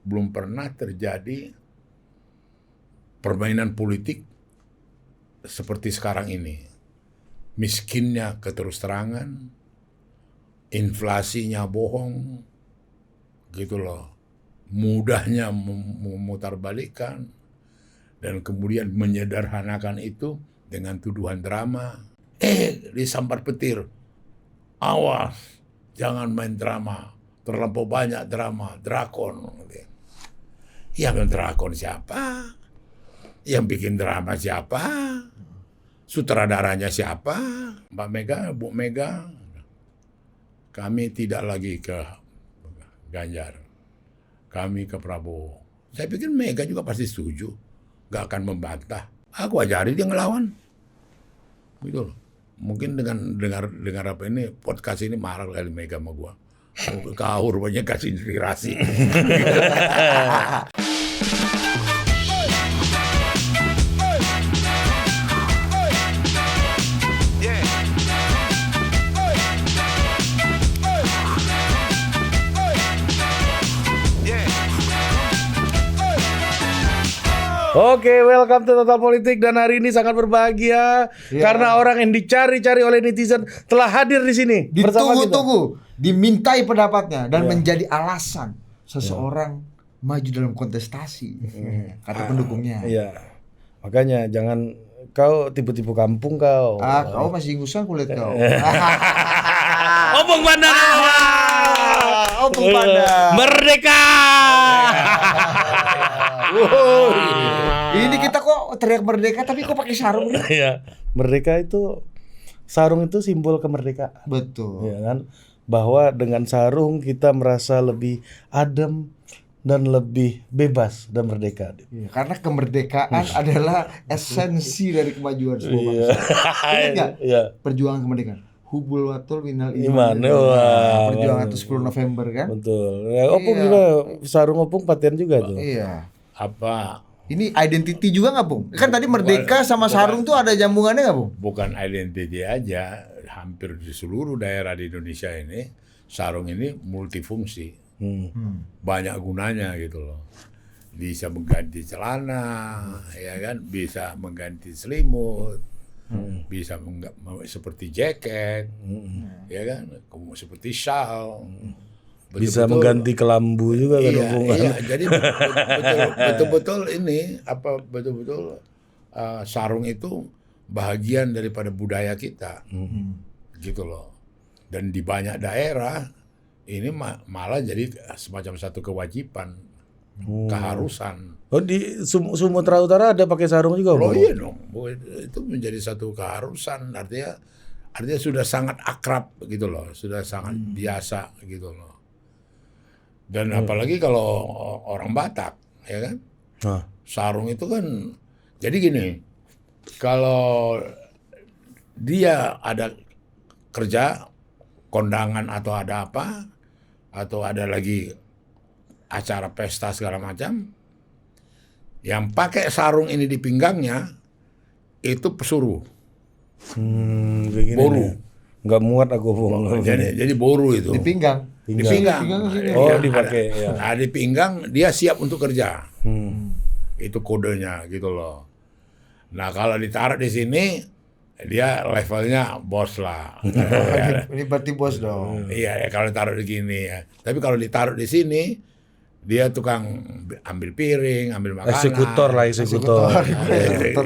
belum pernah terjadi permainan politik seperti sekarang ini. Miskinnya keterus-terangan, inflasinya bohong, gitu loh. Mudahnya memutarbalikkan, dan kemudian menyederhanakan itu dengan tuduhan drama. Disambar petir, awas, jangan main drama, terlampau banyak drama, drakon. Yang drakon siapa? Yang bikin drama siapa? Sutradaranya siapa? Mbak Mega, Bu Mega. Kami tidak lagi ke Ganjar, kami ke Prabowo. Saya pikir Mega juga pasti setuju, gak akan membantah. Aku ajari dia ngelawan, gitu loh. Mungkin dengan dengar apa ini podcast ini marah kali Mega sama gua. Kau rupanya kasih inspirasi. Oke, welcome to Total Politik, dan hari ini sangat berbahagia karena orang yang dicari-cari oleh netizen telah hadir di sini bersama kita. Ditunggu-tunggu, dimintai pendapatnya dan menjadi alasan seseorang maju dalam kontestasi, kata pendukungnya. Iya. Makanya jangan kau tipu-tipu kampung kau. Kau masih ingusan kulit kau. Opung Panda. Opung Panda. Merdeka. Ini kita kok teriak merdeka tapi kok pakai sarung? Iya. Merdeka itu, sarung itu simbol kemerdekaan. Betul. Ya kan? Bahwa dengan sarung kita merasa lebih adem dan lebih bebas dan merdeka. Ya, karena kemerdekaan adalah esensi dari kemajuan sebuah bangsa. Ingat nggak? Iya. Perjuangan kemerdekaan. Hubul watul minal Iman. iman. Wah, Perjuangan itu 10 November kan? betul. Ya, Opung juga, sarung Opung paten juga tuh. Iya. Apa? Ini identity juga nggak, Bung? Kan tadi merdeka sama sarung tuh ada jambungannya nggak, Bung? Bukan identity aja, hampir di seluruh daerah di Indonesia ini sarung ini multifungsi, banyak gunanya gitu loh. Bisa mengganti celana, ya kan? Bisa mengganti selimut, bisa seperti jaket, ya kan? Seperti shawl. Bisa mengganti kelambu juga kan. Iya, jadi betul-betul ini betul-betul sarung itu bagian daripada budaya kita, gitu loh. Dan di banyak daerah ini malah jadi semacam satu kewajiban, keharusan. Oh, di Sumatera Utara ada pakai sarung juga, Oh Bung? iya dong, itu menjadi satu keharusan, artinya sudah sangat akrab gitu loh, sudah sangat biasa gitu loh. Dan apalagi kalau orang Batak, ya kan, sarung itu kan, jadi gini, kalau dia ada kerja, kondangan atau ada apa, atau ada lagi acara pesta segala macam, yang pakai sarung ini di pinggangnya itu pesuruh, boru. Nggak muat aku, Bung. Jadi boru itu. Di pinggang. Di pinggang. Oh, Ya, dipakai. Ya. Nah, di pinggang dia siap untuk kerja. Itu kodenya gitu loh. Nah, kalau ditaruh di sini dia levelnya bos lah. Ini berarti bos dong. Iya, kalau ditaruh di gini ya. Tapi kalau ditaruh di sini dia tukang ambil piring, ambil makanan. Eksekutor lah, eksekutor.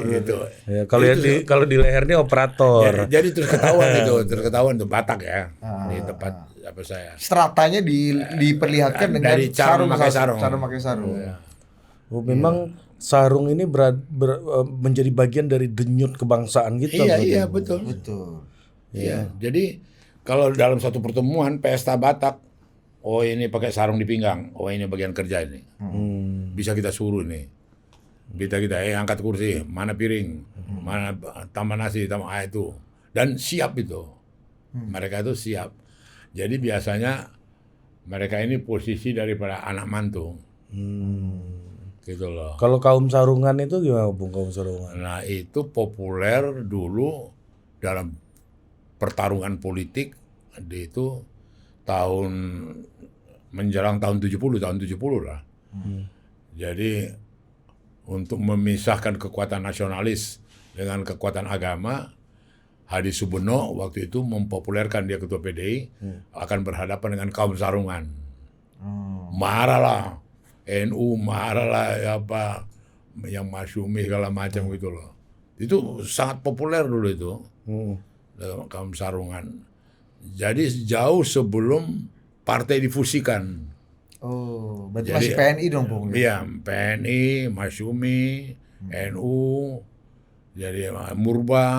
Gitu. Ya, kalau di lehernya operator. Jadi terus ketahuan tuh Batak ya. Di tempat apa saya. Stratanya diperlihatkan dengan Dari cara memakai sarung. Cara memakai sarung. Oh, memang sarung ini menjadi bagian dari denyut kebangsaan kita. Iya, betul. Betul. Iya. Jadi kalau dalam satu pertemuan pesta Batak, oh ini pakai sarung di pinggang, oh ini bagian kerja ini. Bisa kita suruh nih. Kita angkat kursi, mana piring, mana tambah nasi, tambah itu. Dan siap itu. Mereka itu siap. Jadi biasanya mereka ini posisi daripada anak mantu. Gitu loh. Kalau kaum sarungan itu gimana, Bung, kaum sarungan? Nah, itu populer dulu dalam pertarungan politik itu menjelang tahun 70 lah. Jadi untuk memisahkan kekuatan nasionalis dengan kekuatan agama, Hadi Subono waktu itu mempopulerkan, dia ketua PDI, akan berhadapan dengan kaum sarungan. Marahlah NU, marahlah apa yang Masyumi segala macam gitu loh. Itu sangat populer dulu itu, kaum sarungan. Jadi jauh sebelum partai difusikan. Oh, berarti Jadi, masih PNI dong, Bung? Iya, PNI, Masyumi, NU, jadi Murba,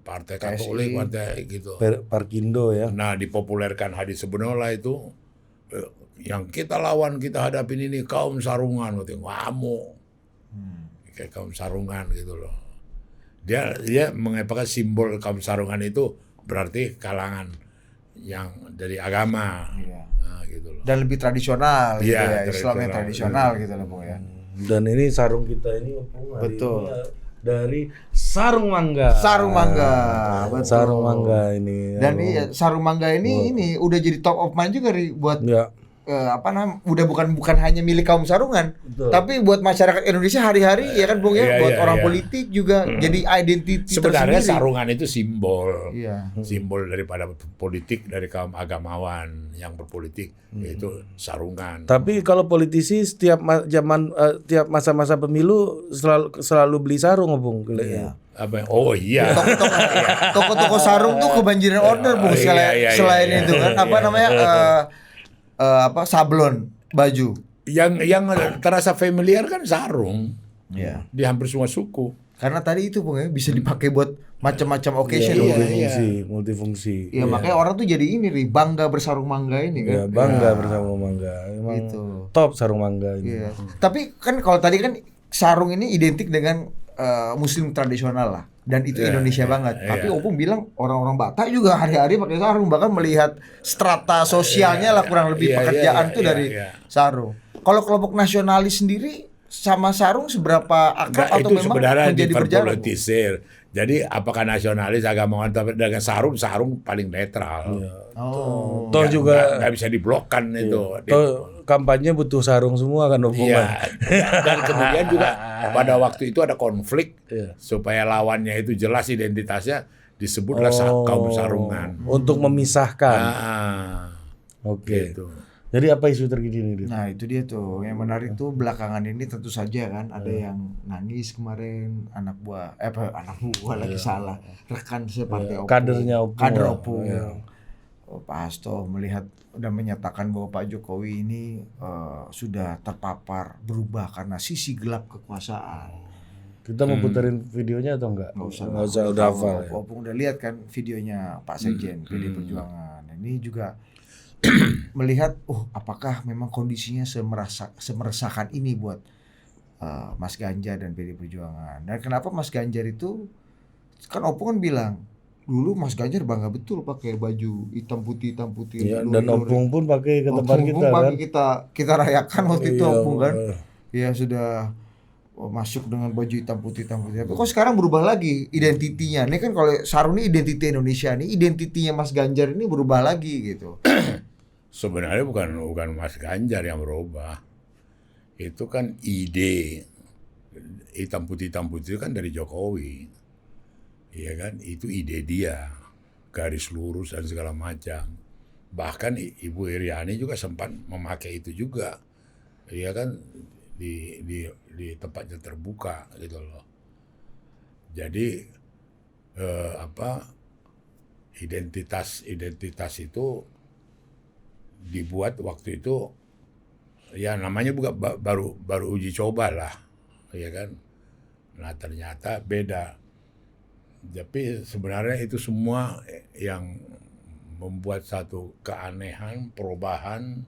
Partai Katolik, partai gitu. Parkindo ya. Nah, dipopulerkan Hadi Subono lah itu, yang kita lawan, kita hadapin ini kaum sarungan, ngamuk, kayak kaum sarungan gitu loh. Dia mengepakan simbol kaum sarungan itu berarti kalangan yang dari agama, gitu loh. Dan lebih tradisional, gitu Iya, ya, Islam yang tradisional gitu loh, Bung ya. Dan ini sarung kita ini Betul. Dari sarung mangga. Sarung mangga, betul. Sarung mangga ini. Dan sarung mangga ini udah jadi top of mind juga buat Ya. udah bukan hanya milik kaum sarungan, Betul. tapi buat masyarakat Indonesia hari-hari ya kan, Bung ya, Iya, buat iya, orang iya. politik juga jadi identiti Sebenarnya tersendiri. sarungan itu simbol, Iya. simbol daripada politik dari kaum agamawan yang berpolitik, yaitu sarungan. Tapi kalau politisi setiap tiap masa-masa pemilu selalu beli sarung, Bung. Iya. Apa? Oh iya. Toko-toko sarung tuh kebanjiran order, Bung. Selain iya. itu kan namanya sablon baju. Yang terasa familiar kan sarung Iya. di hampir semua suku. Karena tadi itu, Bung ya, bisa dipakai buat macam-macam occasion. Multifungsi. Ya, makanya orang tuh jadi bangga bersarung mangga ini kan. Ya, bangga bersama mangga. Emang Gitu. top sarung mangga ini. Iya. Tapi kan kalau tadi kan sarung ini identik dengan Muslim tradisional lah, dan itu Indonesia banget. Tapi Opung bilang orang-orang Batak juga hari-hari pakai sarung, bahkan melihat strata sosialnya lah kurang lebih pekerjaan tuh dari sarung. Kalau kelompok nasionalis sendiri sama sarung seberapa akrab atau itu memang sebenarnya menjadi berjalan? dipolitisir. Jadi apakah nasionalis agamawan, tapi dengan sarung paling netral. Oh. Toh juga nggak bisa diblokkan itu. toh kampanye butuh sarung semua kan, Opung. Iya. Dan kemudian juga pada waktu itu ada konflik supaya lawannya itu jelas identitasnya, disebutlah kaum sarungan. Untuk memisahkan. Oke. Gitu. Jadi apa isu terkini nih? Nah itu dia tuh yang menarik tuh, belakangan ini tentu saja kan ada yang nangis kemarin, anak buah lagi salah, rekan separtai Opung, Kadernya Opung. kader Opung. Pak Hasto melihat dan menyatakan bahwa Pak Jokowi ini sudah terpapar, berubah karena sisi gelap kekuasaan. Kita mau puterin videonya atau enggak? Nggak usah, udah hafal. Ya. Opung udah lihat kan videonya Pak Sekjen PD Perjuangan. Ini juga melihat, apakah memang kondisinya semeresahkan ini buat Mas Ganjar dan PD Perjuangan. Dan kenapa Mas Ganjar itu, kan Opung kan bilang dulu Mas Ganjar bangga betul pakai baju hitam putih Ya, dan Opung pun pakai ke tempat kita kan. Kita rayakan waktu itu Opung kan. Ya sudah masuk dengan baju hitam putih. Tapi kok sekarang berubah lagi identitinya? Ini kan kalau sarung ini identiti Indonesia, nih identitinya Mas Ganjar ini berubah lagi gitu. Sebenarnya bukan Mas Ganjar yang berubah. Itu kan ide hitam putih itu kan dari Jokowi. Iya kan, itu ide dia, garis lurus dan segala macam. Bahkan Ibu Iriani juga sempat memakai itu juga. Iya kan, di tempatnya terbuka gitu loh. Jadi identitas itu dibuat waktu itu, ya namanya juga baru uji coba lah, ya kan. Nah ternyata beda. Tapi sebenarnya itu semua yang membuat satu keanehan, perubahan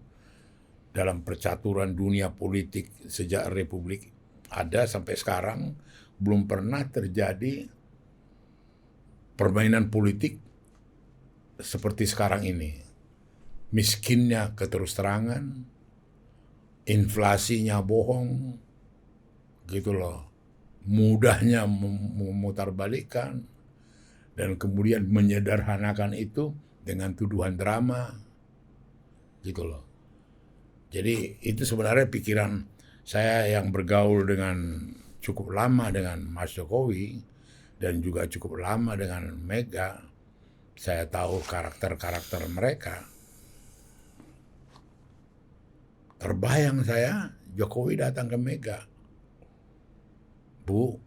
dalam percaturan dunia politik sejak Republik ada sampai sekarang. Belum pernah terjadi permainan politik seperti sekarang ini. Miskinnya keterus-terangan, inflasinya bohong, gitu loh. Mudahnya memutarbalikkan, dan kemudian menyederhanakan itu dengan tuduhan drama, gitu loh. Jadi itu sebenarnya pikiran saya yang bergaul dengan cukup lama dengan Mas Jokowi dan juga cukup lama dengan Mega. Saya tahu karakter-karakter mereka. Terbayang saya Jokowi datang ke Mega. Bu,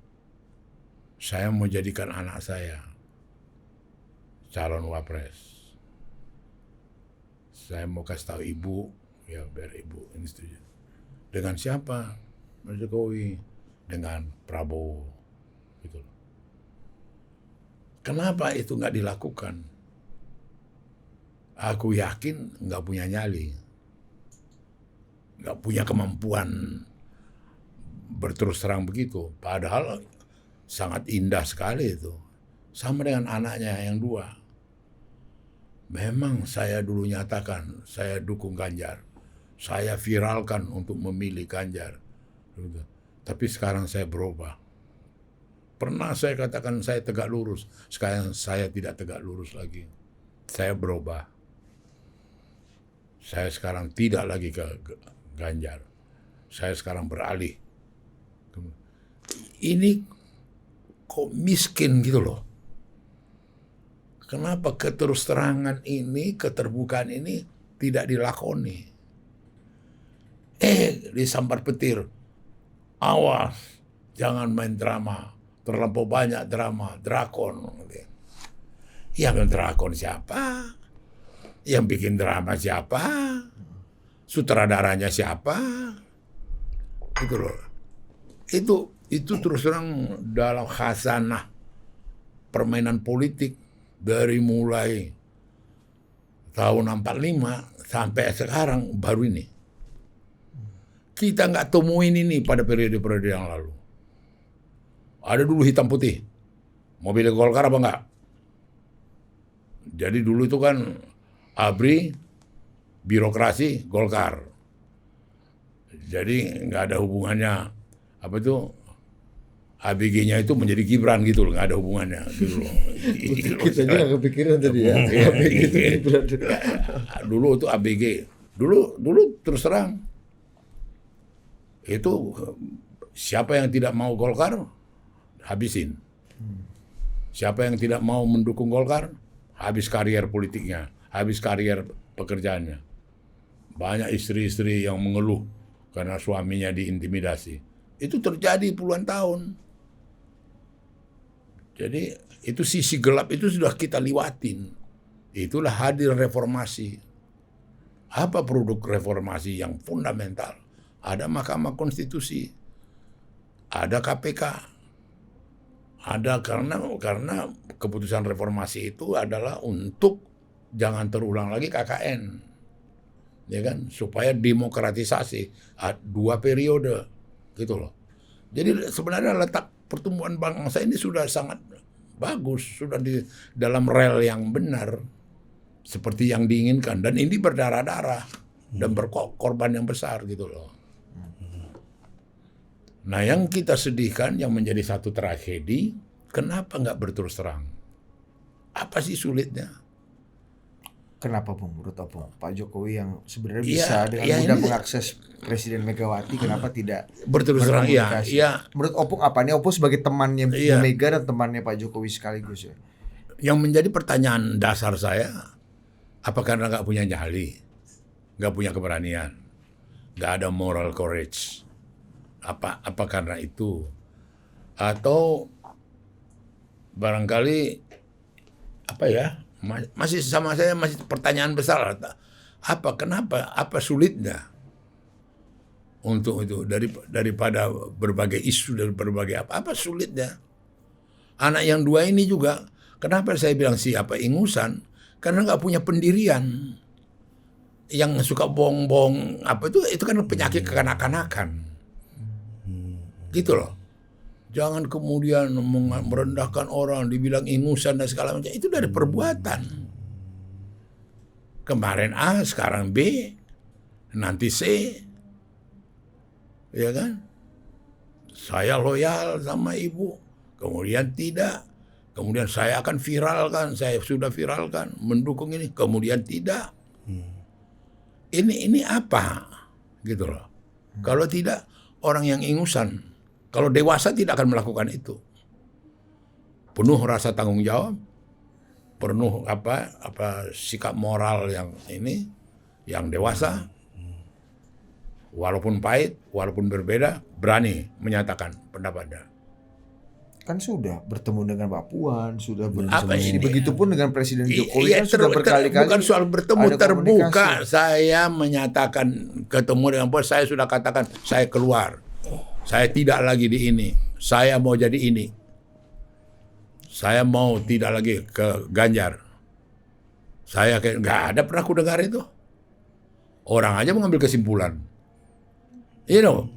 saya mau jadikan anak saya calon wapres. Saya mau kasih tahu ibu, ya biar ibu ini setuju. Dengan siapa? Mas Jokowi. Dengan Prabowo. Gitu. Kenapa itu nggak dilakukan? Aku yakin nggak punya nyali. Nggak punya kemampuan berterus terang begitu. Padahal sangat indah sekali itu. Sama dengan anaknya yang 2. Memang saya dulu nyatakan, saya dukung Ganjar. Saya viralkan untuk memilih Ganjar. Tapi sekarang saya berubah. Pernah saya katakan saya tegak lurus. Sekarang saya tidak tegak lurus lagi. Saya berubah. Saya sekarang tidak lagi ke Ganjar. Saya sekarang beralih. Ini kok miskin gitu loh. Kenapa keterus terangan ini, keterbukaan ini tidak dilakoni? Disambar petir. Awas, jangan main drama. Terlampau banyak drama, drakon. Yang drakon siapa? Yang bikin drama siapa? Sutradaranya siapa? Itu loh. Itu terus terang dalam khazanah permainan politik. Dari mulai tahun 45 sampai sekarang baru ini. Kita nggak temuin ini pada periode-periode yang lalu. Ada dulu hitam putih. Mobil Golkar apa enggak? Jadi dulu itu kan ABRI, birokrasi, Golkar. Jadi nggak ada hubungannya apa itu ABG-nya itu menjadi Gibran gitu loh, nggak ada hubungannya gitu loh. Kita juga kepikiran tadi ya. ABG itu Gibran. Dulu itu ABG. Dulu terus terang itu siapa yang tidak mau Golkar habisin. Siapa yang tidak mau mendukung Golkar habis karier politiknya, habis karier pekerjaannya. Banyak istri-istri yang mengeluh karena suaminya diintimidasi. Itu terjadi puluhan tahun. Jadi itu sisi gelap itu sudah kita liwatin. Itulah hadir reformasi. Apa produk reformasi yang fundamental? Ada Mahkamah Konstitusi, ada KPK, ada karena keputusan reformasi itu adalah untuk jangan terulang lagi KKN, ya kan? Supaya demokratisasi 2 periode, gitu loh. Jadi sebenarnya letak pertumbuhan bangsa ini sudah sangat bagus, sudah di dalam rel yang benar, seperti yang diinginkan, dan ini berdarah-darah dan berkorban yang besar gitu loh. Nah yang kita sedihkan, yang menjadi satu tragedi, kenapa nggak berterus terang? Apa sih sulitnya? Kenapa Bung, menurut Opung? Pak Jokowi yang sebenarnya bisa dengan mudah mengakses Presiden Megawati, kenapa tidak berterus terang? Iya. Menurut Opung apa? Ini Opung sebagai temannya Mega dan temannya Pak Jokowi sekaligus ya. Yang menjadi pertanyaan dasar saya, apa karena nggak punya nyali, nggak punya keberanian, nggak ada moral courage? Apa karena itu? Atau barangkali apa ya? Masih sama saya masih pertanyaan besar. Kenapa? Apa sulitnya untuk itu daripada berbagai isu dan berbagai apa sulitnya? Anak yang 2 ini juga, kenapa saya bilang siapa ingusan? Karena nggak punya pendirian. Yang suka bohong-bohong itu kan penyakit kekanak-kanakan. Gitu loh. Jangan kemudian merendahkan orang, dibilang ingusan dan segala macam. Itu dari perbuatan. Kemarin A, sekarang B, nanti C. Ya kan? Saya loyal sama ibu, kemudian tidak. Kemudian saya akan viralkan, saya sudah viralkan, mendukung ini, kemudian tidak. Ini apa? gitu loh. Kalau tidak, orang yang ingusan, kalau dewasa tidak akan melakukan itu. Penuh rasa tanggung jawab, penuh sikap moral yang dewasa, walaupun pahit, walaupun berbeda, berani menyatakan pendapatnya. Kan sudah bertemu dengan Pak Puan, sudah Apa ini? begitupun dengan Presiden Jokowi Iya, kan sudah berkali-kali. bukan soal bertemu, ada terbuka. komunikasi. Saya menyatakan ketemu dengan Puan, saya sudah katakan saya keluar. Saya tidak lagi di ini. Saya mau jadi ini. Saya mau tidak lagi ke Ganjar. Saya kayak nggak ada pernah aku dengar itu. Orang aja mengambil kesimpulan. You know.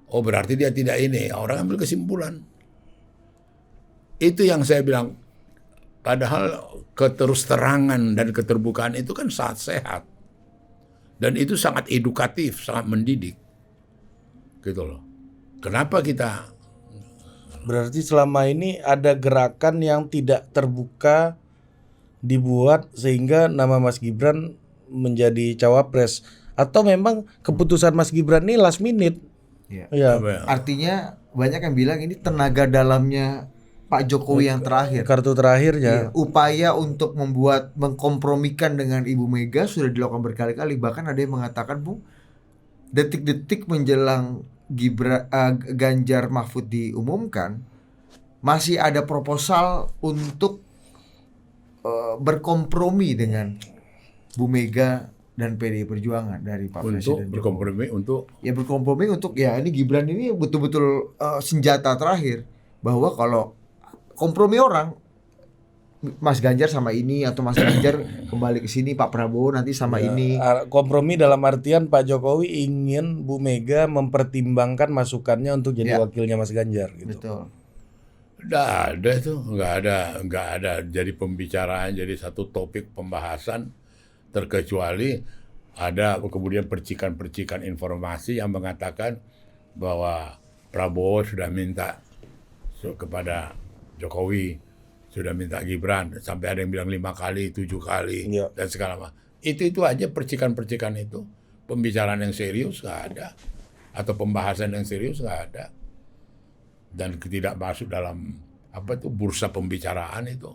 Oh berarti dia tidak ini. Orang ambil kesimpulan. Itu yang saya bilang. Padahal keterus-terangan dan keterbukaan itu kan sangat sehat. Dan itu sangat edukatif, sangat mendidik. Gitu loh. Kenapa kita... Berarti selama ini ada gerakan yang tidak terbuka dibuat sehingga nama Mas Gibran menjadi cawapres, atau memang keputusan Mas Gibran ini last minute? Iya. Ya. Artinya banyak yang bilang ini tenaga dalamnya Pak Jokowi yang terakhir. Kartu terakhirnya. Iya. Upaya untuk mengkompromikan dengan Ibu Mega sudah dilakukan berkali-kali. Bahkan ada yang mengatakan, Bung, detik-detik menjelang Ganjar Mahfud diumumkan, masih ada proposal untuk berkompromi dengan Bu Mega dan PDI Perjuangan dari Pak Presiden Jokowi. Berkompromi untuk ini Gibran ini betul-betul senjata terakhir, bahwa kalau kompromi orang, Mas Ganjar sama ini, atau Mas Ganjar kembali ke sini, Pak Prabowo nanti sama ini. Kompromi dalam artian Pak Jokowi ingin Bu Mega mempertimbangkan masukannya untuk jadi wakilnya Mas Ganjar gitu. Betul. Nggak ada itu, nggak ada jadi pembicaraan, jadi satu topik pembahasan, terkecuali ada kemudian percikan-percikan informasi yang mengatakan bahwa Prabowo sudah minta kepada Jokowi, sudah minta Gibran, sampai ada yang bilang 5 kali, 7 kali, dan segala macam. Itu aja percikan-percikan itu, pembicaraan yang serius nggak ada, atau pembahasan yang serius nggak ada, dan tidak masuk dalam bursa pembicaraan itu,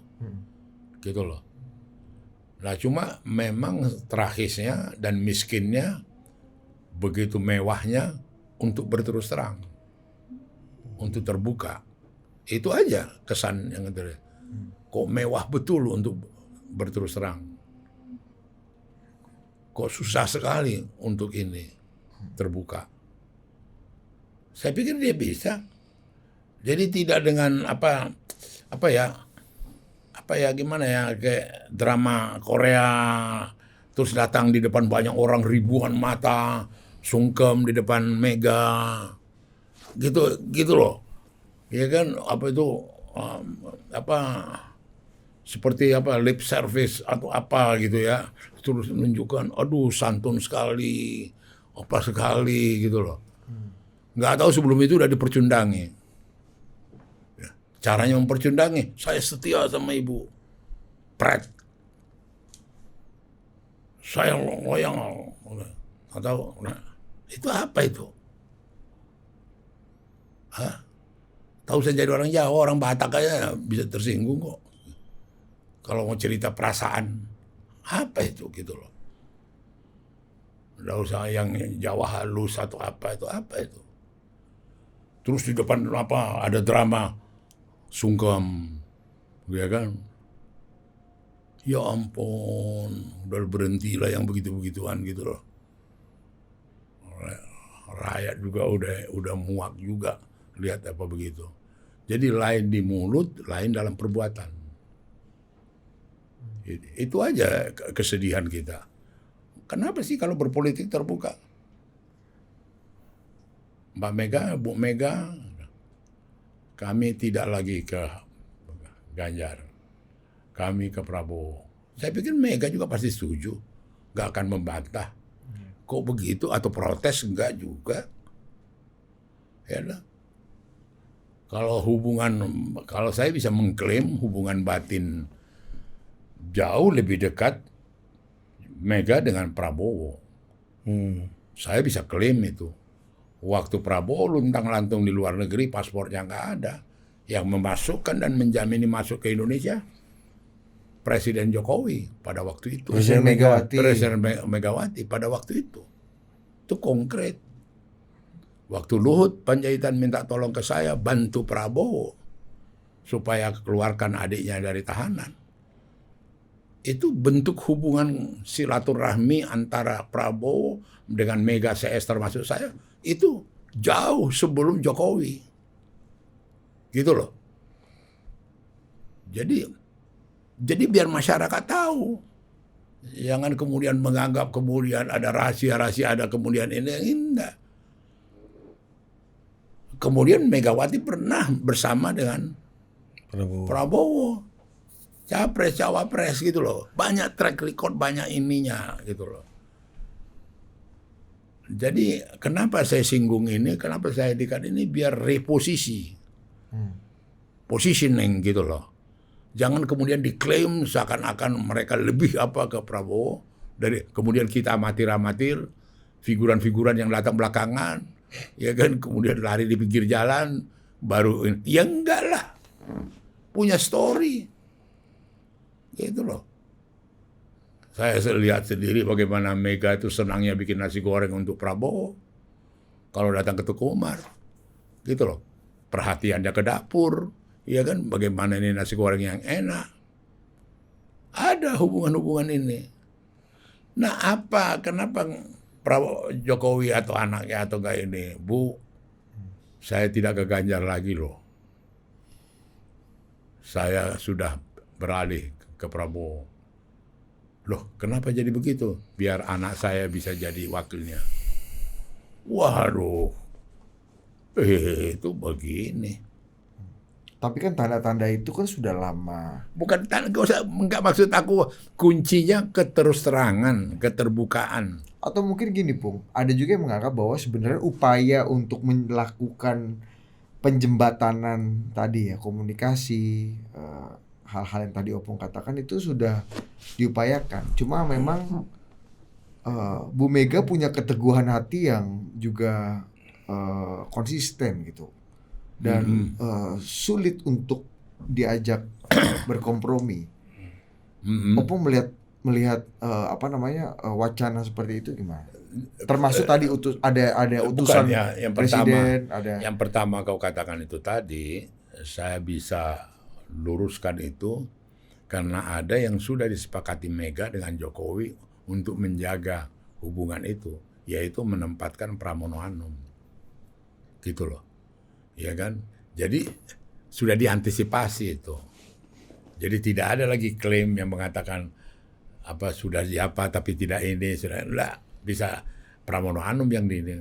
gitu loh. Nah cuma memang tragisnya dan miskinnya begitu mewahnya untuk berterus terang, untuk terbuka. Itu aja kesan yang terjadi. Kok mewah betul untuk berterus terang. Kok susah sekali untuk ini terbuka. Saya pikir dia bisa. Jadi tidak dengan gimana ya, kayak drama Korea, terus datang di depan banyak orang, ribuan mata, sungkem di depan Mega, gitu loh. Ya kan, seperti lip service atau apa gitu ya, terus menunjukkan aduh santun sekali, apa sekali gitu loh. Nggak tahu sebelum itu udah dipercundangi ya, caranya mempercundangi, saya setia sama Ibu Pret, saya loyang, nggak tahu. Nah, itu apa itu? Tahu saya jadi orang Jawa, orang Batak aja bisa tersinggung kok. Kalau mau cerita perasaan, apa itu gitu loh. Nggak usah yang Jawa halus atau apa itu. Terus di depan ada drama sungkem, ya kan? Ya ampun, udah berhentilah yang begitu-begituan gitu loh. Rakyat juga udah muak juga lihat apa begitu. Jadi lain di mulut, lain dalam perbuatan. Itu aja kesedihan kita. Kenapa sih kalau berpolitik terbuka? Mbak Mega, Bu Mega, kami tidak lagi ke Ganjar. Kami ke Prabowo. Saya pikir Mega juga pasti setuju. Nggak akan membantah. Kok begitu? Atau protes? Enggak juga. Ya lah. Kalau saya bisa mengklaim hubungan batin jauh lebih dekat Mega dengan Prabowo. Saya bisa klaim itu. Waktu Prabowo luntang-lantung di luar negeri, paspornya nggak ada. Yang memasukkan dan menjamini masuk ke Indonesia, Presiden Jokowi pada waktu itu. Presiden Megawati. Presiden Megawati pada waktu itu. Itu konkret. Waktu Luhut Panjaitan minta tolong ke saya, bantu Prabowo supaya keluarkan adiknya dari tahanan. Itu bentuk hubungan silaturahmi antara Prabowo dengan Mega CS termasuk saya, itu jauh sebelum Jokowi. Gitu loh. Jadi biar masyarakat tahu. Jangan kemudian menganggap kemudian ada rahasia-rahasia, ada kemudian ini, enggak. Kemudian Megawati pernah bersama dengan Prabowo. Capres, cawapres gitu loh. Banyak track record, banyak ininya gitu loh. Jadi kenapa saya singgung ini, kenapa saya dekat ini, biar reposisi. Positioning gitu loh. Jangan kemudian diklaim seakan-akan mereka lebih apa ke Prabowo. Kemudian kita amatir-amatir, figuran-figuran yang datang belakangan, ya kan, kemudian lari di pinggir jalan, baru ini. Ya enggak lah. Punya story. Gitu loh. Saya lihat sendiri bagaimana Mega itu senangnya bikin nasi goreng untuk Prabowo. Kalau datang ke Tuku Umar. Gitu loh. Perhatiannya ke dapur. Ya kan, bagaimana ini nasi goreng yang enak. Ada hubungan-hubungan ini. Nah kenapa Prabowo, Jokowi atau anaknya atau enggak ini, Bu, saya tidak ke Ganjar lagi loh. Saya sudah beralih ke Prabowo. Loh, kenapa jadi begitu? Biar anak saya bisa jadi wakilnya. Waduh, itu begini. Tapi kan tanda-tanda itu kan sudah lama. Bukan tanda, enggak maksud aku, kuncinya keterus-terangan, keterbukaan. Atau mungkin gini, Pung, ada juga yang menganggap bahwa sebenarnya upaya untuk melakukan penjembatanan tadi ya, komunikasi, hal-hal yang tadi Opung katakan itu sudah diupayakan. Cuma memang Bu Mega punya keteguhan hati yang juga konsisten gitu. Dan sulit untuk diajak berkompromi. Opung melihat wacana seperti itu gimana? Termasuk tadi ada utusan yang presiden, yang pertama kau katakan itu tadi, saya bisa luruskan itu karena ada yang sudah disepakati Mega dengan Jokowi untuk menjaga hubungan itu, yaitu menempatkan Pramono Anung. Gitu loh. Ya kan? Jadi sudah diantisipasi itu. Jadi tidak ada lagi klaim yang mengatakan sudah siapa tapi tidak ini, sudah enggak, bisa Pramono Anung yang di ini.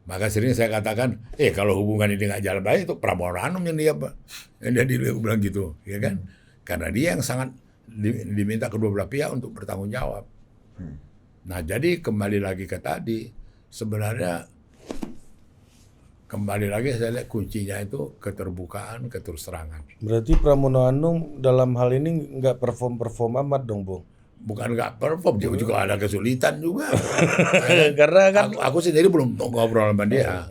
Maka sering saya katakan, kalau hubungan ini nggak jalan baik, itu Pramono Anung yang dia bilang gitu, ya kan? Karena dia yang sangat diminta kedua belah pihak untuk bertanggung jawab. Nah, jadi kembali lagi ke tadi, sebenarnya kembali lagi saya lihat kuncinya itu keterbukaan, keterus-terangan. Berarti Pramono Anung dalam hal ini nggak perform amat dong, Bung? Bukan nggak perform, dia juga ada kesulitan juga. Karena kan aku sendiri belum ngobrol sama dia.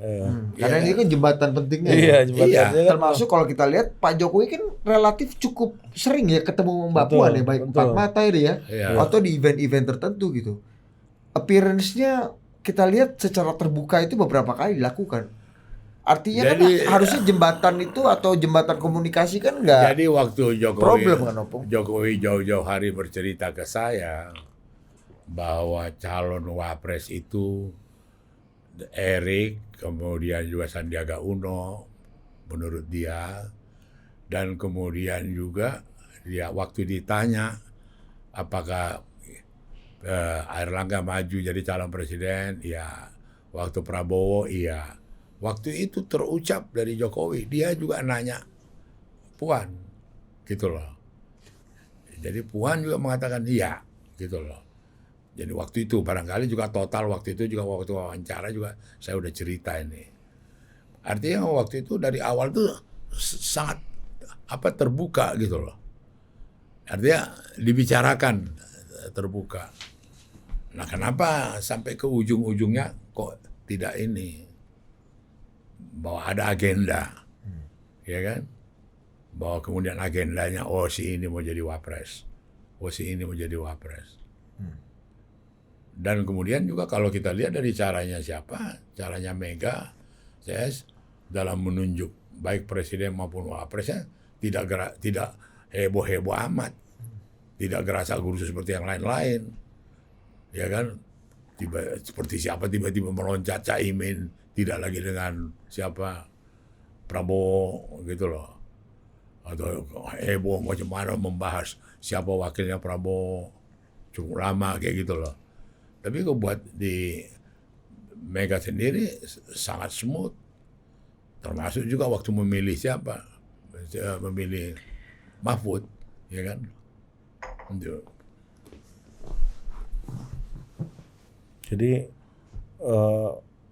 Karena ini kan jembatan pentingnya. Iya, jembatan. Kan, termasuk kalau kita lihat Pak Jokowi kan relatif cukup sering ya ketemu Mbak Puan ya, baik empat mata ini ya, atau di event-event tertentu gitu. Appearance-nya kita lihat secara terbuka itu beberapa kali dilakukan. Artinya jadi, kan harusnya jembatan itu atau jembatan komunikasi kan nggak. Jadi waktu Jokowi jauh-jauh hari bercerita ke saya bahwa calon wapres itu Erik, kemudian juga Sandiaga Uno menurut dia, dan kemudian juga dia waktu ditanya apakah Airlangga maju jadi calon presiden, ya. Waktu Prabowo, iya. Waktu itu terucap dari Jokowi, dia juga nanya Puan, gitu loh. Jadi Puan juga mengatakan iya, gitu loh. Jadi waktu itu barangkali juga total waktu itu juga waktu wawancara juga saya udah cerita ini. Artinya waktu itu dari awal tuh sangat terbuka gitu loh. Artinya dibicarakan terbuka. Nah, kenapa sampai ke ujung-ujungnya kok tidak ini, bahwa ada agenda, ya kan? Bahwa kemudian agendanya, oh si ini mau jadi wapres, oh si ini mau jadi wapres. Dan kemudian juga kalau kita lihat dari caranya siapa, caranya Mega, dalam menunjuk baik presiden maupun wapresnya tidak heboh-heboh amat, tidak gerasa gerusu seperti yang lain-lain, ya kan? Seperti siapa tiba-tiba meloncat Caimin, tidak lagi dengan siapa Prabowo gitu loh. Atau heboh macam mana membahas siapa wakilnya Prabowo cukup lama kayak gitu loh. Tapi kok buat di Mega sendiri sangat smooth, termasuk juga waktu memilih siapa, memilih Mahfud, ya kan? Jadi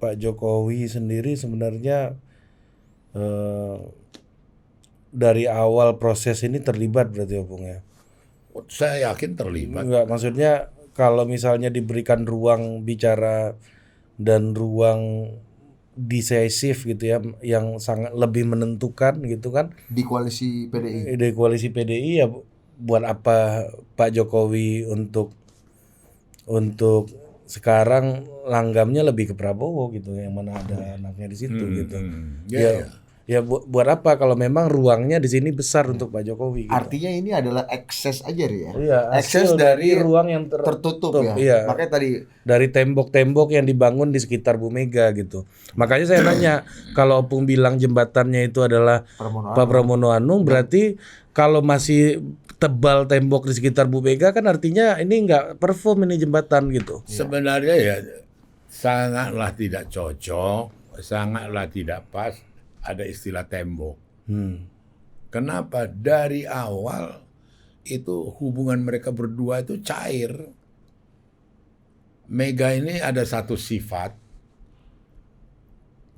Pak Jokowi sendiri sebenarnya dari awal proses ini terlibat berarti Opung ya? Saya yakin terlibat. Enggak, maksudnya kalau misalnya diberikan ruang bicara dan ruang decisif gitu ya, yang sangat lebih menentukan gitu kan? Di koalisi PDI. Di koalisi PDI ya buat apa Pak Jokowi untuk sekarang langgamnya lebih ke Prabowo gitu, yang mana ada anaknya di situ gitu. Ya buat apa kalau memang ruangnya di sini besar untuk Pak Jokowi gitu. Artinya ini adalah akses aja ya. Iya, akses dari ruang yang tertutup ya. Iya. Makanya tadi dari tembok-tembok yang dibangun di sekitar Bu Mega gitu. Makanya saya nanya, kalau Opung bilang jembatannya itu adalah Pak Pramono Anung, berarti kalau masih tebal tembok di sekitar Bu Mega kan artinya ini nggak perform ini jembatan gitu. Sebenarnya ya sangatlah tidak cocok, sangatlah tidak pas ada istilah tembok. Kenapa? Dari awal itu hubungan mereka berdua itu cair. Mega ini ada satu sifat.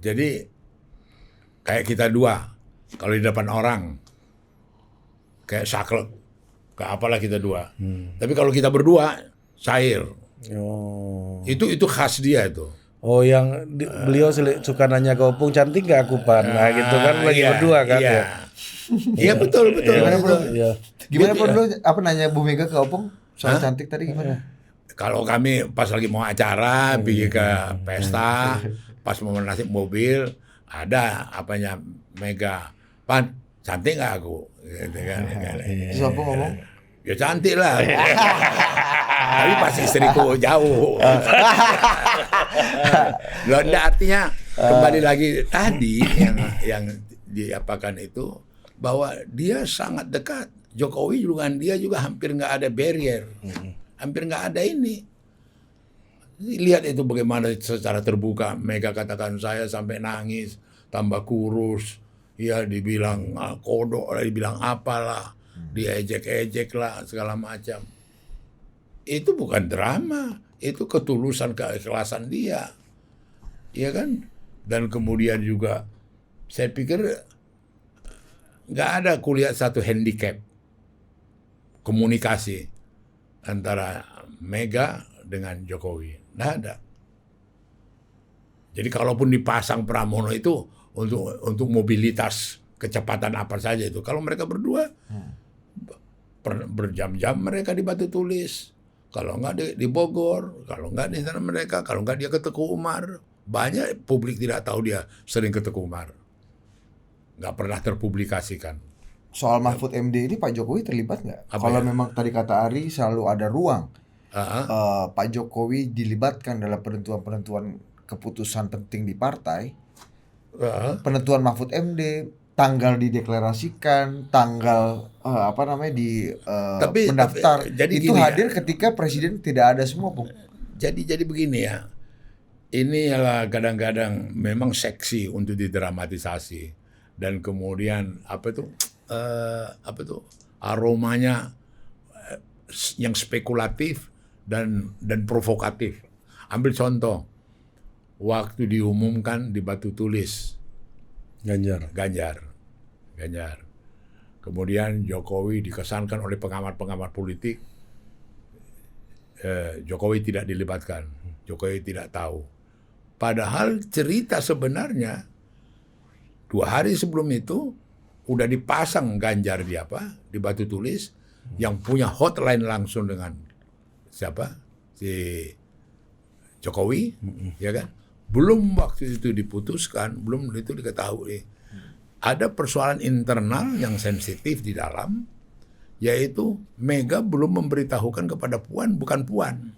Jadi kayak kita dua, kalau di depan orang kayak saklek, kayak apalah kita dua. Tapi kalau kita berdua cair. Oh. Itu khas dia itu. Oh, yang beliau suka nanya ke Opung, cantik gak aku Pan? Nah gitu kan lagi berdua kan ya. Iya betul. gimana Pon lu apa nanya Bu Mega ke Opung soal cantik tadi gimana? Kalau kami pas lagi mau acara, pergi ke pesta, pas mau nasib mobil, ada apanya Mega, Pan, cantik nggak aku? Gitu kan. Terus Opung ngomong? Ya cantik lah. Tapi pas istriku jauh. Loh, artinya kembali lagi tadi yang diapakan itu, bahwa dia sangat dekat. Jokowi dengan dia juga hampir nggak ada barrier. Hampir nggak ada ini. Lihat itu bagaimana secara terbuka Mega katakan saya sampai nangis, tambah kurus, ya dibilang kodok, dibilang apalah, diejek-ejek lah segala macam. Itu bukan drama, itu ketulusan, keikhlasan dia, ya kan? Dan kemudian juga saya pikir nggak ada kulihat satu handicap komunikasi antara Mega dengan Jokowi. Nggak ada. Jadi kalaupun dipasang Pramono itu untuk mobilitas kecepatan apa saja itu. Kalau mereka berdua berjam-jam mereka di Batu Tulis. Kalau nggak di Bogor, kalau nggak di sana mereka, kalau nggak dia ke Teguh Umar. Banyak publik tidak tahu dia sering ke Teguh Umar. Nggak pernah terpublikasikan. Soal Mahfud MD ini Pak Jokowi terlibat nggak? Kalau memang tadi kata Ari selalu ada ruang, Pak Jokowi dilibatkan dalam penentuan keputusan penting di partai, penentuan Mahfud MD, tanggal dideklarasikan, tanggal mendaftar, jadi itu gini, hadir ketika presiden tidak ada semua, Bung. Jadi begini ya, ini adalah kadang-kadang memang seksi untuk didramatisasi dan kemudian aromanya yang spekulatif dan provokatif. Ambil contoh, waktu diumumkan di Batu Tulis Ganjar. Kemudian Jokowi dikesankan oleh pengamat-pengamat politik, Jokowi tidak dilibatkan, Jokowi tidak tahu. Padahal cerita sebenarnya 2 hari sebelum itu udah dipasang Ganjar di batu tulis yang punya hotline langsung dengan siapa? Si Jokowi, ya kan? Belum waktu itu diputuskan, belum itu diketahui. Ada persoalan internal yang sensitif di dalam, yaitu Mega belum memberitahukan kepada Puan, bukan Puan.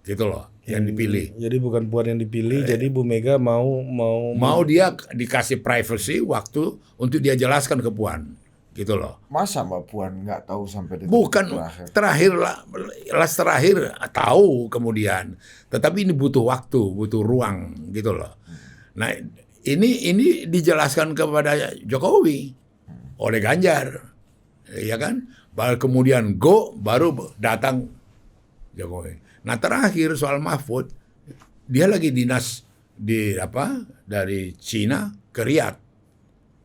Gitu loh, yang dipilih. Jadi bukan Puan yang dipilih, jadi Bu Mega mau Dia dikasih privacy waktu untuk dia jelaskan ke Puan. Gitu loh. Masa Mbak Puan nggak tahu sampai detik Bukan terakhir? terakhir tahu kemudian, tetapi ini butuh waktu, butuh ruang gitu loh. Nah ini dijelaskan kepada Jokowi oleh Ganjar, ya kan? Baru kemudian baru datang Jokowi. Nah terakhir soal Mahfud, dia lagi dinas dari Cina ke Riyadh,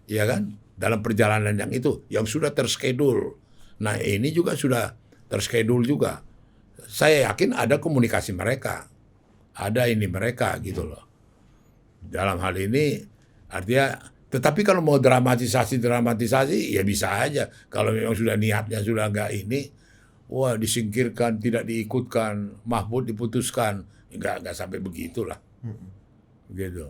ya kan? Dalam perjalanan yang sudah terschedule. Nah ini juga sudah terschedule juga. Saya yakin ada komunikasi mereka, ada ini mereka gitu loh. Dalam hal ini artinya, tetapi kalau mau dramatisasi ya bisa aja. Kalau memang sudah niatnya sudah nggak ini, wah disingkirkan, tidak diikutkan, Mahfud diputuskan, nggak sampai begitulah. Gitu.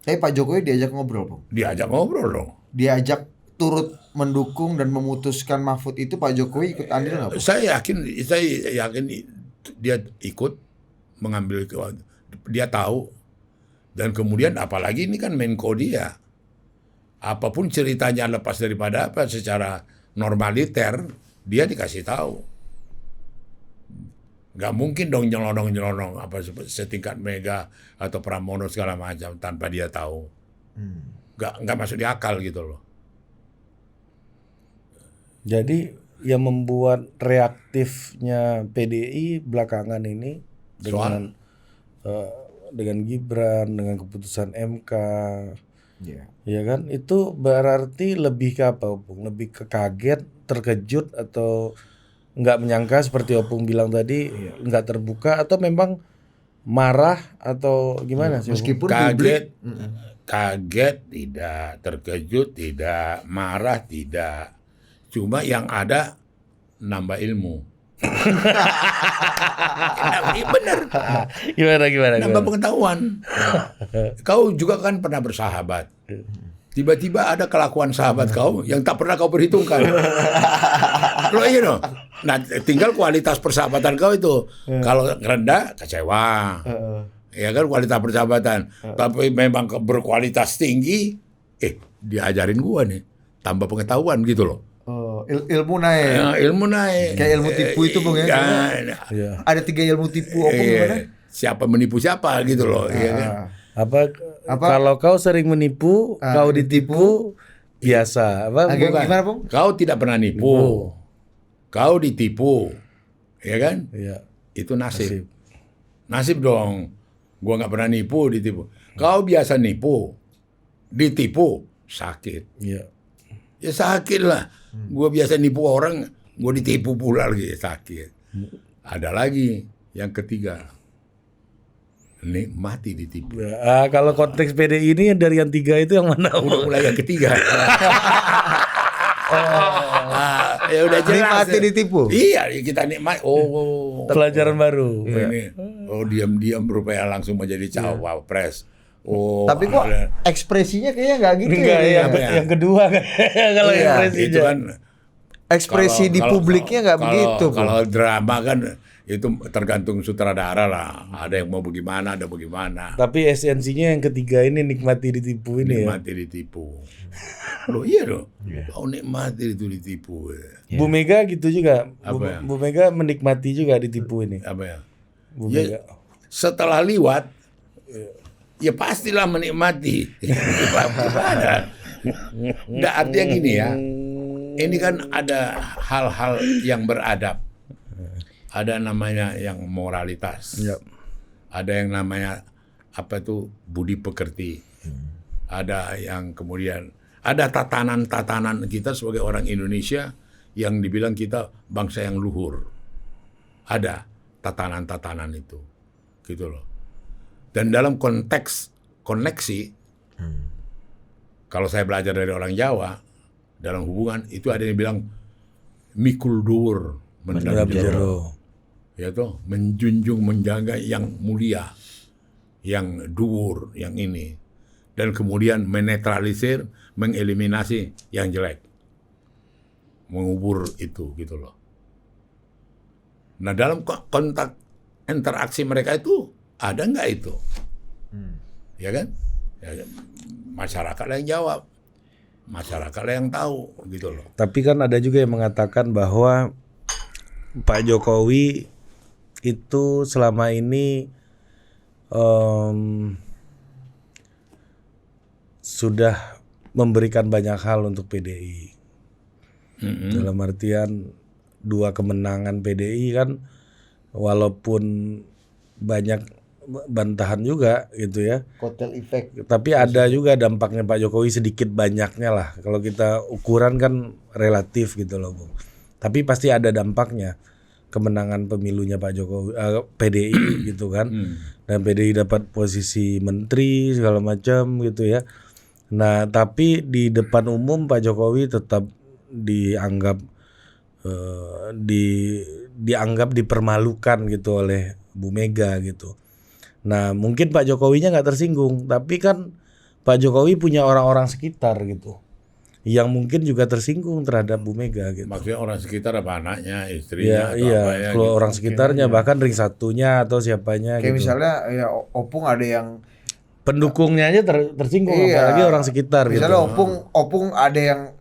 Tapi Pak Jokowi diajak ngobrol, Bang. Diajak ngobrol dong. Diajak turut mendukung dan memutuskan Mahfud itu, Pak Jokowi ikut andil nggak, Bang? Saya yakin dia ikut mengambil, dia tahu, dan kemudian apalagi ini kan Menko dia, apapun ceritanya lepas daripada secara normaliter dia dikasih tahu. Gak mungkin dong nyelonong setingkat Mega atau Pramono segala macam tanpa dia tahu. Gak masuk di akal gitu loh. Jadi yang membuat reaktifnya PDI belakangan ini dengan Gibran, dengan keputusan MK, ya kan, itu berarti lebih ke apa, Opung? Lebih ke kaget, terkejut, atau nggak menyangka seperti Opung bilang tadi, nggak terbuka, atau memang marah atau gimana sih? Meskipun kaget tidak, terkejut tidak, marah tidak. Cuma yang ada nambah ilmu. Bener. Gimana? Nambah pengetahuan. Kau juga kan pernah bersahabat. Tiba-tiba ada kelakuan sahabat kau yang tak pernah kau perhitungkan. Loh, Nah, tinggal kualitas persahabatan kau itu. Kalau rendah, kecewa. Ya kan, kualitas persahabatan. Tapi memang berkualitas tinggi, diajarin gua nih, tambah pengetahuan gitu loh. Ilmu naik. Ya, ilmu naik. Kayak ilmu tipu itu, Bang, ya. Ada 3 ilmu tipu, Opung gimana? Siapa menipu siapa gitu loh. Ya kan? Apa? Kalau kau sering menipu, kau ditipu, biasa. Gimana, Bang? Kau tidak pernah nipu. Kau ditipu. Ya kan? Iya. Itu nasib. Nasib dong. Gua nggak pernah nipu, ditipu. Kau biasa nipu, ditipu, sakit. Iya. Ya sakit lah. Gua biasa nipu orang, gua ditipu pula lagi, sakit. Ada lagi yang ketiga, nikmati ditipu. Kalau konteks PDI ini dari yang 3 itu yang mana? Udah mulai yang ketiga. Ya udah jelas. Nikmati ditipu. Iya, kita nikmati. Pelajaran baru. Ini. Diam-diam berupaya langsung menjadi cawapres. Tapi kok ekspresinya kayaknya nggak gitu. Enggak, ya. Yang kedua kan. Kalau ekspresinya. Itu kan ekspresi di publiknya nggak begitu. Kalau drama kan itu tergantung sutradara lah. Ada yang mau bagaimana, ada bagaimana. Tapi esensinya yang ketiga ini nikmati ditipu ini. Nikmati ditipu. Loh iya dong. Oh, nikmati itu ditipu. Bu Mega gitu juga. Apa Bu Mega menikmati juga ditipu ini. Apa ya? Bu Mega. Setelah liwat, ya pastilah menikmati. Gimana? Nggak, artinya gini ya. Ini kan ada hal-hal yang beradab. Ada namanya yang moralitas. Ada yang namanya budi pekerti. Ada yang kemudian ada tatanan-tatanan kita sebagai orang Indonesia yang dibilang kita bangsa yang luhur. Ada tatanan-tatanan itu. Gitu loh. Dan dalam konteks koneksi, kalau saya belajar dari orang Jawa, dalam hubungan itu ada yang bilang mikul dhuwur mendam jero. Ya toh, menjunjung menjaga yang mulia, yang dhuwur, yang ini. Dan kemudian menetralisir, mengeliminasi yang jelek. Mengubur itu gitu loh. Nah, dalam kontak interaksi mereka itu ada nggak itu? Ya kan? Ya, masyarakat yang jawab. Masyarakat yang tahu gitu loh. Tapi kan ada juga yang mengatakan bahwa Pak Jokowi itu selama ini sudah memberikan banyak hal untuk PDI. Dalam artian 2 kemenangan PDI kan walaupun banyak bantahan juga gitu ya. Kotel efek. Tapi ada juga dampaknya Pak Jokowi sedikit banyaknya lah. Kalau kita ukuran kan relatif gitu loh, Bung. Tapi pasti ada dampaknya kemenangan pemilunya Pak Jokowi, PDI gitu kan. Dan PDI dapat posisi menteri segala macam gitu ya. Nah, tapi di depan umum Pak Jokowi tetap dianggap dipermalukan gitu oleh Bu Mega gitu. Nah, mungkin Pak Jokowinya nggak tersinggung, tapi kan Pak Jokowi punya orang-orang sekitar gitu, yang mungkin juga tersinggung terhadap Bu Mega gitu. Maksudnya orang sekitar apa anaknya, istrinya, atau iya, apa ya? kalau Gitu. orang sekitarnya bahkan ring satunya atau siapanya Kayak gitu. misalnya ya Opung ada yang Pendukungnya aja tersinggung, apalagi orang sekitar gitu. misalnya Opung ada yang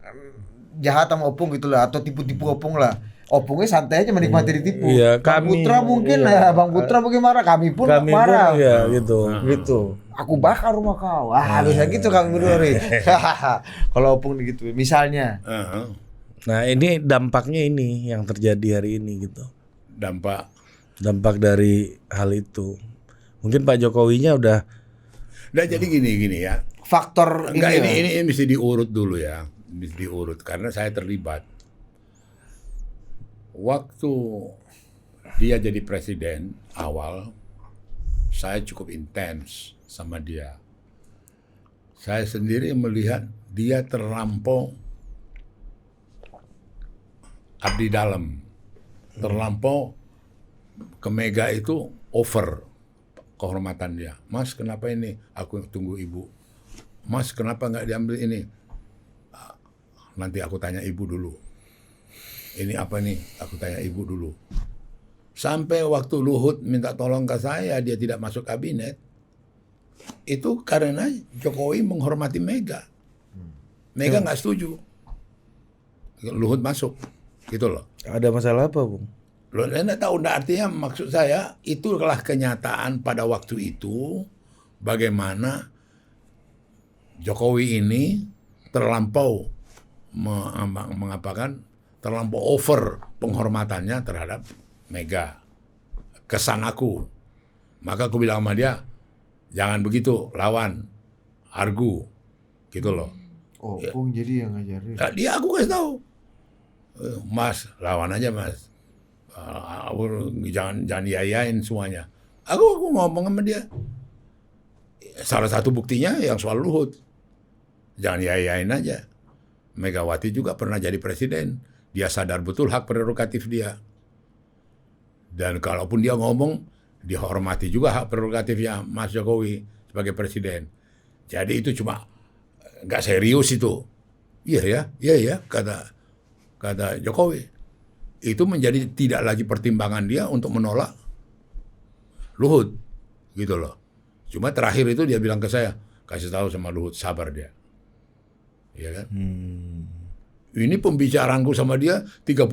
jahat sama Opung gitu lah, atau tipu-tipu Opung lah. Opungnya santai aja menikmati ditipu. Iya, Bang kami- Putra mungkin iya. Bang Putra mungkin marah, kami pun Kami marah. pun ya gitu. Aku bakar rumah kau. Bisa gitu kami berdua. Kalau Opung gitu misalnya. Nah, ini dampaknya ini yang terjadi hari ini gitu. Dampak. Dampak dari hal itu. Mungkin Pak Jokowinya udah Nah, jadi gini ya. Faktor Enggak, ini ini mesti diurut dulu ya. Mesti diurut karena saya terlibat. Waktu dia jadi presiden awal, saya cukup intens sama dia. Saya sendiri melihat dia terlampau abdi dalam, terlampau ke Mega itu over kehormatan dia. Mas, kenapa ini? Aku tunggu ibu. Mas, kenapa nggak diambil ini? Nanti aku tanya ibu dulu. Ini apa nih? Aku tanya ibu dulu. Sampai waktu Luhut minta tolong ke saya, dia tidak masuk kabinet. Itu karena Jokowi menghormati Mega. Mega nggak setuju. Luhut masuk. Gitu loh. ada masalah apa, Bung? Loh, saya nggak tahu. Artinya maksud saya, itulah kenyataan pada waktu itu. Bagaimana Jokowi ini terlampau mengapakan, terlampau over penghormatannya terhadap Mega. Kesan aku. Maka aku bilang sama dia, jangan begitu, lawan, argu, gitu loh. Opung jadi yang ngajarin. Nah, dia aku kasih tahu, Mas, lawan aja Mas. Jangan diayain semuanya. Aku ngomong sama dia. Salah satu buktinya yang soal Luhut. Jangan diayain aja. Megawati juga pernah jadi presiden. Dia sadar betul hak prerogatif dia. Dan kalaupun dia ngomong, dihormati juga hak prerogatifnya Mas Jokowi sebagai presiden. Jadi itu cuma nggak serius itu. Iya ya, kata Jokowi. Itu menjadi tidak lagi pertimbangan dia untuk menolak Luhut, gitu loh. Cuma terakhir itu dia bilang ke saya, kasih tahu sama Luhut, sabar dia. Iya kan? Ini pembicaraanku sama dia 30.000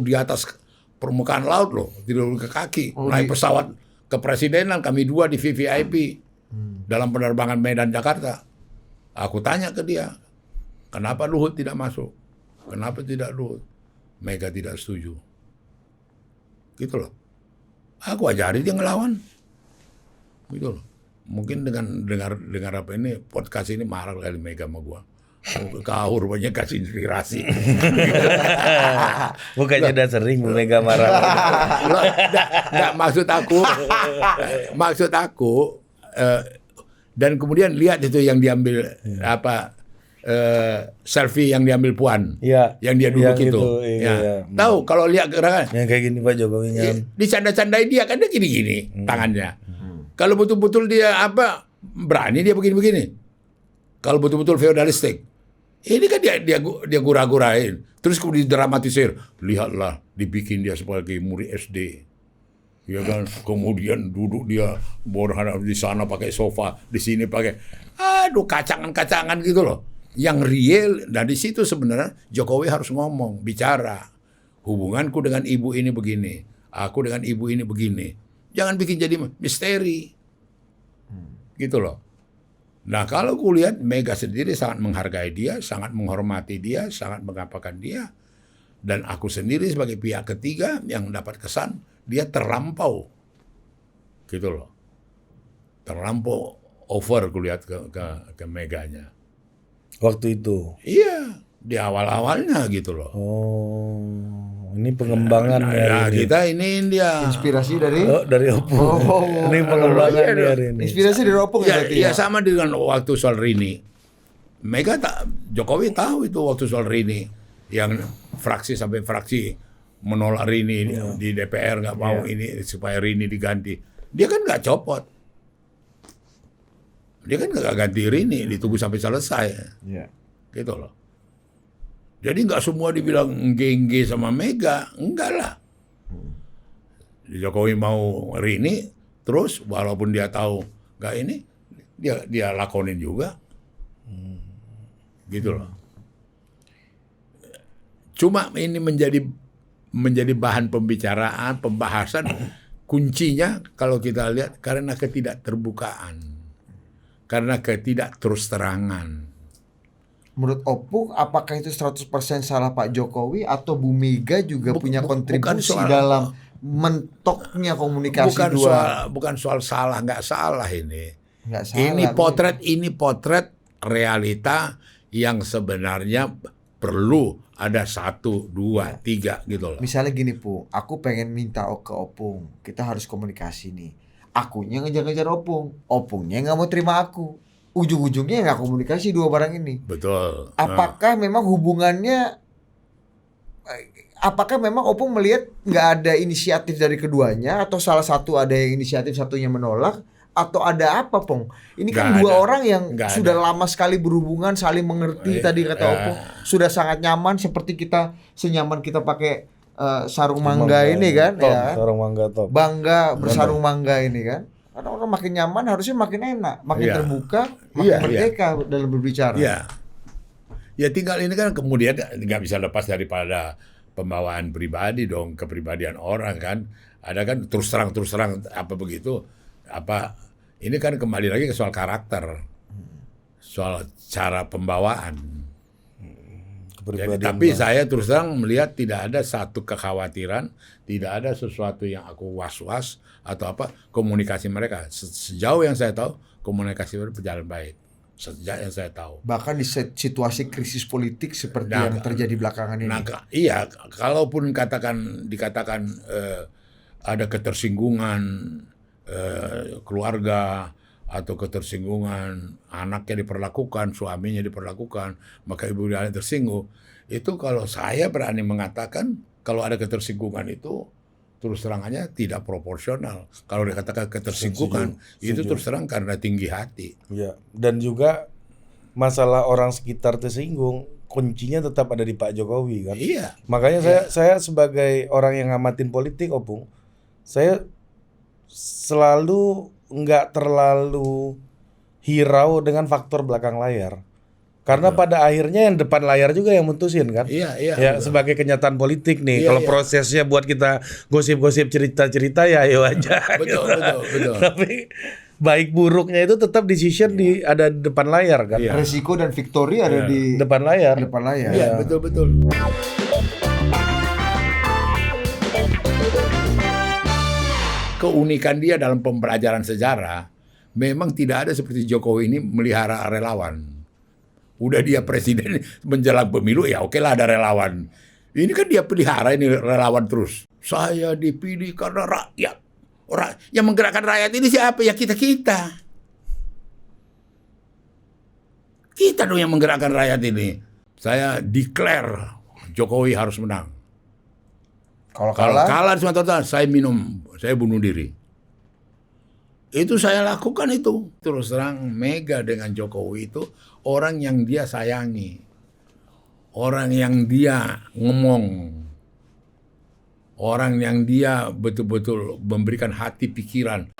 di atas permukaan laut loh, tidak ke kaki. Naik pesawat kepresidenan, kami 2 di VVIP dalam penerbangan Medan Jakarta. Aku tanya ke dia, kenapa Luhut tidak masuk? Kenapa tidak Luhut? Mega tidak setuju. Gitu loh. Aku ajari dia ngelawan. Gitu loh. Mungkin dengan dengar apa ini, podcast ini marah kali Mega sama gua. Kau rupanya kasih inspirasi. Bukannya udah sering Bu Mega marah. Nggak, maksud aku dan kemudian lihat itu yang diambil selfie yang diambil Puan, yang dia duduk yang itu. Tahu kalau lihat gerakan yang kayak gini Pak Jokowi kan. Dicanda-candai dia kan dia gini-gini tangannya. Kalau betul-betul dia berani dia begini-begini. Kalau betul-betul feodalistik. Ini kan dia gura-gurain. Terus kemudian didramatisir. Lihatlah, dibikin dia sebagai murid SD. Ya kan, kemudian duduk dia di sana pakai sofa, di sini pakai kacangan-kacangan gitu loh. Yang real, dan di situ sebenarnya Jokowi harus ngomong, bicara. Hubunganku dengan ibu ini begini, aku dengan ibu ini begini. Jangan bikin jadi misteri. Gitu loh. Nah kalau kulihat Mega sendiri sangat menghargai dia, sangat menghormati dia, sangat mengapakan dia. Dan aku sendiri sebagai pihak ketiga yang mendapat kesan, dia terlampau. Gitu loh. Terlampau over kulihat ke Meganya. Waktu itu. Iya, di awal-awalnya gitu loh. Oh, ini pengembangan Nah, kita ini dia Inspirasi dari dari Opung. Ini pengembangan hari ini. Inspirasi dari Opung ya, berarti ya sama dengan waktu soal Rini. Jokowi tahu itu waktu soal Rini, yang fraksi sampai fraksi menolak Rini di DPR, nggak mau ini supaya Rini diganti. Dia kan nggak copot. Dia kan nggak ganti Rini, ditunggu sampai selesai. Gitu loh. Jadi nggak semua dibilang engge sama Mega, enggak lah. Jokowi mau Rini, terus walaupun dia tahu nggak ini, dia lakonin juga. Gitu loh. Cuma ini menjadi bahan pembicaraan, pembahasan. Kuncinya kalau kita lihat karena ketidakterbukaan. Karena terus terangan. Menurut Opung, apakah itu 100% salah Pak Jokowi atau Bu Mega juga punya kontribusi dalam mentoknya komunikasi bukan soal salah, nggak salah ini. Nggak salah. Ini potret realita yang sebenarnya perlu ada 1, 2, 3 gitu loh. Misalnya gini Pu, aku pengen minta ke Opung, kita harus komunikasi nih. Akunya ngejar-ngejar Opung, Opungnya nggak mau terima aku. Ujung-ujungnya nggak komunikasi dua barang ini. Betul. Apakah memang hubungannya? Apakah memang Opung melihat nggak ada inisiatif dari keduanya, atau salah satu ada yang inisiatif, satunya menolak, atau ada apa, Pong? Ini kan dua orang yang sudah lama sekali berhubungan, saling mengerti. Tadi kata Opung sudah sangat nyaman, seperti kita senyaman kita pakai sarung mangga ini kan, ya. Sarung mangga top. Bangga bersarung mangga ini kan. Karena orang makin nyaman harusnya makin enak, makin terbuka, makin merdeka dalam berbicara. Iya. Ya tinggal ini kan kemudian nggak bisa lepas daripada pembawaan pribadi dong, kepribadian orang kan. Ada kan terus terang apa begitu. Ini kan kembali lagi ke soal karakter. Soal cara pembawaan. Jadi, tapi saya terus terang melihat tidak ada satu kekhawatiran, tidak ada sesuatu yang aku was-was atau komunikasi mereka. Sejauh yang saya tahu komunikasi mereka berjalan baik. Sejak yang saya tahu. Bahkan di situasi krisis politik seperti yang terjadi belakangan ini. Iya, kalaupun dikatakan ada ketersinggungan keluarga atau ketersinggungan anaknya diperlakukan, suaminya diperlakukan, maka ibu dia tersinggung. Itu kalau saya berani mengatakan kalau ada ketersinggungan itu terus terangannya tidak proporsional. Kalau dikatakan ketersinggungan itu terus terang karena tinggi hati. Ya, dan juga masalah orang sekitar tersinggung, kuncinya tetap ada di Pak Jokowi kan. Iya. Makanya saya sebagai orang yang ngamatin politik, Opung, saya selalu nggak terlalu hirau dengan faktor belakang layar. Karena pada akhirnya yang depan layar juga yang mutusin kan. Iya. Ya sebagai kenyataan politik nih. Kalau prosesnya buat kita gosip-gosip cerita-cerita ya ayo aja. Betul. Tapi baik buruknya itu tetap decision ada di depan layar kan. Iya. Resiko dan victory ada di depan layar. Iya, betul. Keunikan dia dalam pembelajaran sejarah memang tidak ada seperti Jokowi ini melihara relawan. Udah dia presiden menjelang pemilu ya oke lah ada relawan. Ini kan dia pelihara ini relawan terus. Saya dipilih karena rakyat. Orang yang menggerakkan rakyat ini siapa? Ya kita. Kita dong yang menggerakkan rakyat ini. Saya declare Jokowi harus menang. Kalau Kalau kalah, kalah di Sumatera Utara, saya bunuh diri. Itu saya lakukan itu. Terus terang Mega dengan Jokowi itu orang yang dia sayangi. Orang yang dia ngomong. Orang yang dia betul-betul memberikan hati pikiran.